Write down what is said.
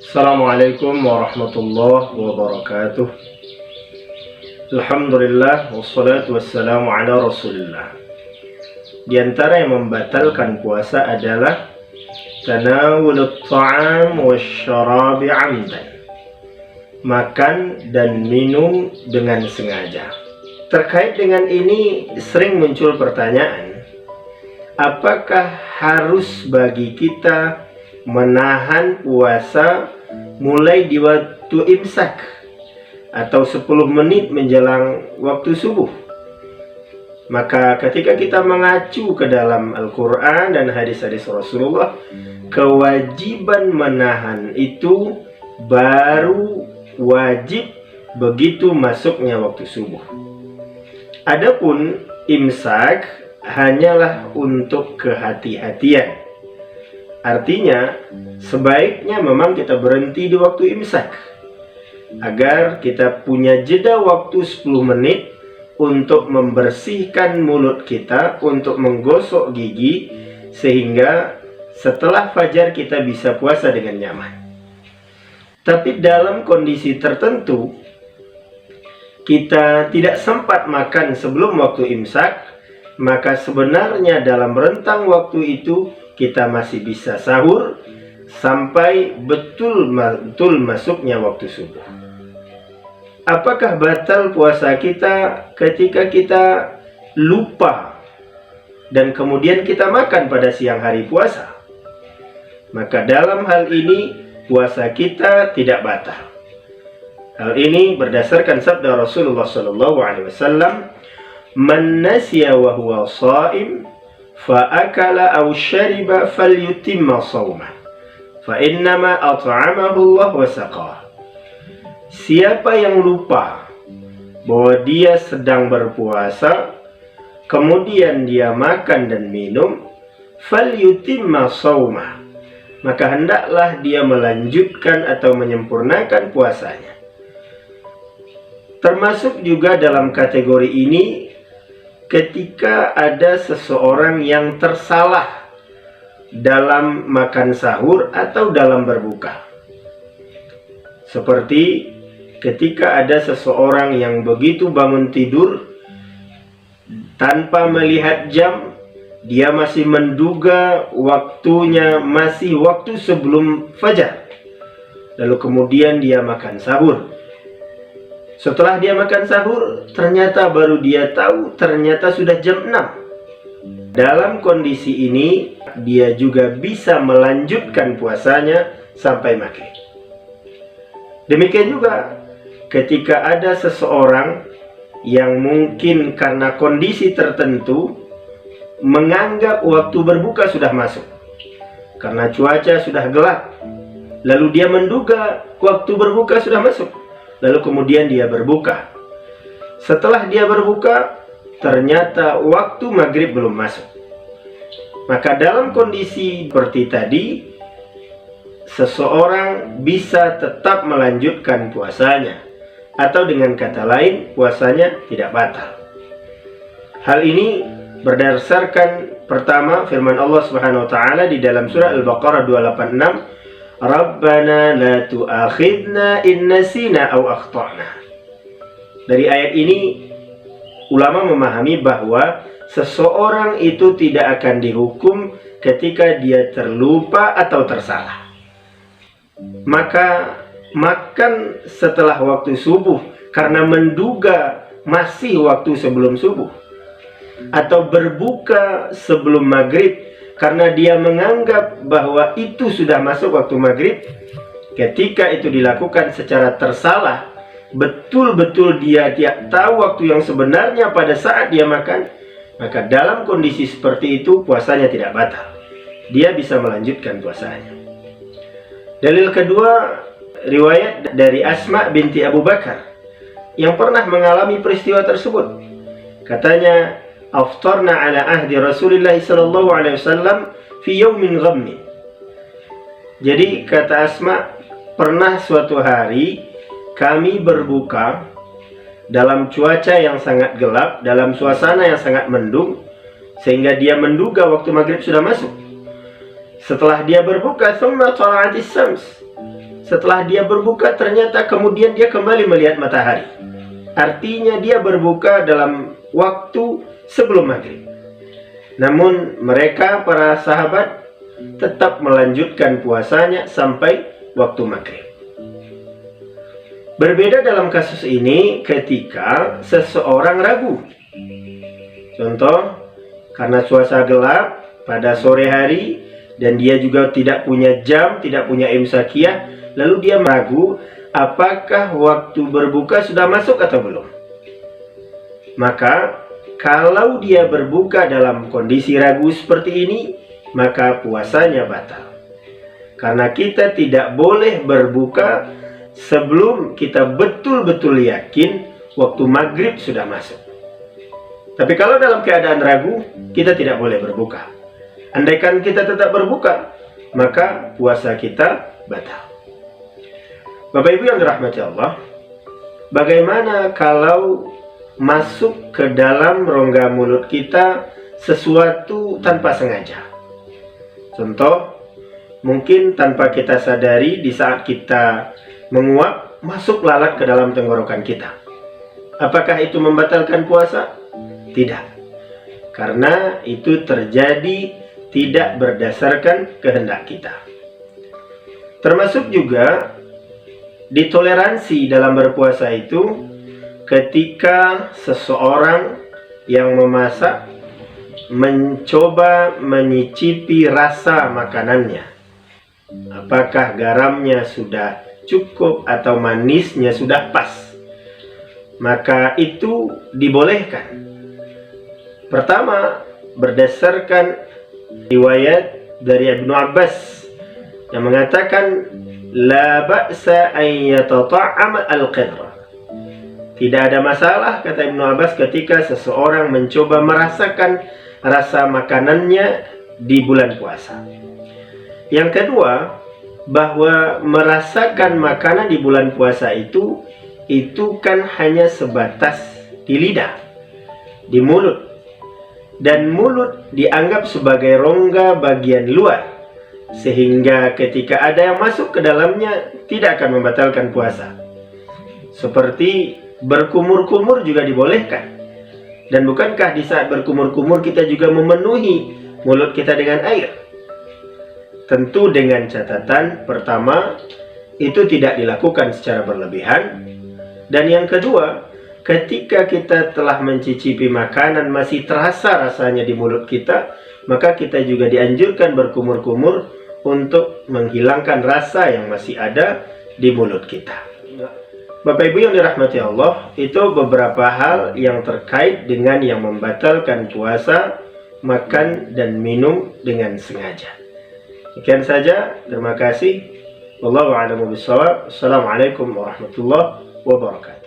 Assalamualaikum warahmatullahi wabarakatuh. Alhamdulillah wassalatu wassalamu ala rasulillah. Di antara yang membatalkan puasa adalah tanawulut ta'am wasyarabi amdan, makan dan minum dengan sengaja. Terkait dengan ini sering muncul pertanyaan, apakah harus bagi kita menahan puasa mulai di waktu imsak atau 10 menit menjelang waktu subuh? Maka ketika kita mengacu ke dalam Al-Quran dan hadis-hadis Rasulullah, kewajiban menahan itu baru wajib begitu masuknya waktu subuh. Adapun imsak hanyalah untuk kehati-hatian. Artinya, sebaiknya memang kita berhenti di waktu imsak agar kita punya jeda waktu 10 menit untuk membersihkan mulut kita, untuk menggosok gigi, sehingga setelah fajar kita bisa puasa dengan nyaman. Tapi dalam kondisi tertentu, kita tidak sempat makan sebelum waktu imsak, maka sebenarnya dalam rentang waktu itu kita masih bisa sahur sampai betul masuknya waktu subuh. Apakah batal puasa kita ketika kita lupa dan kemudian kita makan pada siang hari puasa? Maka dalam hal ini puasa kita tidak batal. Hal ini berdasarkan sabda Rasulullah SAW, "Man nasiya wa huwa sha'im fa'akala aw syariba falyutimma shawmah fa innama at'amahu Allah wa saqah." Siapa yang lupa bahwa dia sedang berpuasa, kemudian dia makan dan minum, falyutimma shawmah, maka hendaklah dia melanjutkan atau menyempurnakan puasanya. Termasuk juga dalam kategori ini ketika ada seseorang yang tersalah dalam makan sahur atau dalam berbuka. Seperti ketika ada seseorang yang begitu bangun tidur tanpa melihat jam, dia masih menduga waktunya masih waktu sebelum fajar, lalu kemudian dia makan sahur. Setelah dia makan sahur, ternyata baru dia tahu ternyata sudah jam 6. Dalam kondisi ini, dia juga bisa melanjutkan puasanya sampai maghrib. Demikian juga ketika ada seseorang yang mungkin karena kondisi tertentu menganggap waktu berbuka sudah masuk karena cuaca sudah gelap, lalu dia menduga waktu berbuka sudah masuk, lalu kemudian dia berbuka. Setelah dia berbuka, ternyata waktu maghrib belum masuk. Maka dalam kondisi seperti tadi, seseorang bisa tetap melanjutkan puasanya, atau dengan kata lain, puasanya tidak batal. Hal ini berdasarkan pertama firman Allah Subhanahu wa taala di dalam surah Al-Baqarah 286, Rabbana la tu'akhidna in nasina aw akhtana. Dari ayat ini ulama memahami bahwa seseorang itu tidak akan dihukum ketika dia terlupa atau tersalah. Maka makan setelah waktu subuh karena menduga masih waktu sebelum subuh, atau berbuka sebelum maghrib karena dia menganggap bahwa itu sudah masuk waktu maghrib, ketika itu dilakukan secara tersalah, betul-betul dia tidak tahu waktu yang sebenarnya pada saat dia makan, maka dalam kondisi seperti itu puasanya tidak batal. Dia bisa melanjutkan puasanya. Dalil kedua, riwayat dari Asma binti Abu Bakar yang pernah mengalami peristiwa tersebut. Katanya, aftarna ala ahdi Rasulullah sallallahu alaihi wasallam fi yaumin ghammin. Jadi kata Asma, pernah suatu hari kami berbuka dalam cuaca yang sangat gelap, dalam suasana yang sangat mendung, sehingga dia menduga waktu maghrib sudah masuk. Setelah dia berbuka, thumma tala'atis syams. Setelah dia berbuka, ternyata kemudian dia kembali melihat matahari. Artinya dia berbuka dalam waktu sebelum maghrib. Namun mereka, para sahabat, tetap melanjutkan puasanya sampai waktu maghrib. Berbeda dalam kasus ini ketika seseorang ragu. Contoh, karena cuaca gelap pada sore hari dan dia juga tidak punya jam, tidak punya imsakiyah, lalu dia ragu apakah waktu berbuka sudah masuk atau belum. Maka kalau dia berbuka dalam kondisi ragu seperti ini, maka puasanya batal. Karena kita tidak boleh berbuka sebelum kita betul-betul yakin waktu maghrib sudah masuk. Tapi kalau dalam keadaan ragu, kita tidak boleh berbuka. Andaikan kita tetap berbuka, maka puasa kita batal. Bapak Ibu yang dirahmati Allah, bagaimana kalau masuk ke dalam rongga mulut kita sesuatu tanpa sengaja? Contoh, mungkin tanpa kita sadari di saat kita menguap, masuk lalat ke dalam tenggorokan kita. Apakah itu membatalkan puasa? Tidak. Karena itu terjadi tidak berdasarkan kehendak kita. Termasuk juga ditoleransi dalam berpuasa itu ketika seseorang yang memasak mencoba menyicipi rasa makanannya. Apakah garamnya sudah cukup atau manisnya sudah pas? Maka itu dibolehkan. Pertama, berdasarkan riwayat dari Ibnu Abbas yang mengatakan la ba'sa an yatata'am al-qidra. Tidak ada masalah, kata Ibnu Abbas, ketika seseorang mencoba merasakan rasa makanannya di bulan puasa. Yang kedua, bahwa merasakan makanan di bulan puasa itu kan hanya sebatas di lidah, di mulut. Dan mulut dianggap sebagai rongga bagian luar, sehingga ketika ada yang masuk ke dalamnya tidak akan membatalkan puasa. Seperti berkumur-kumur juga dibolehkan. Dan bukankah di saat berkumur-kumur kita juga memenuhi mulut kita dengan air? Tentu dengan catatan, pertama, itu tidak dilakukan secara berlebihan. Dan yang kedua, ketika kita telah mencicipi makanan masih terasa rasanya di mulut kita, maka kita juga dianjurkan berkumur-kumur untuk menghilangkan rasa yang masih ada di mulut kita. Bapak Ibu yang dirahmati Allah, itu beberapa hal yang terkait dengan yang membatalkan puasa, makan dan minum dengan sengaja. Sekian saja, terima kasih. Wallahu a'lam bishawab. Assalamualaikum warahmatullahi wabarakatuh.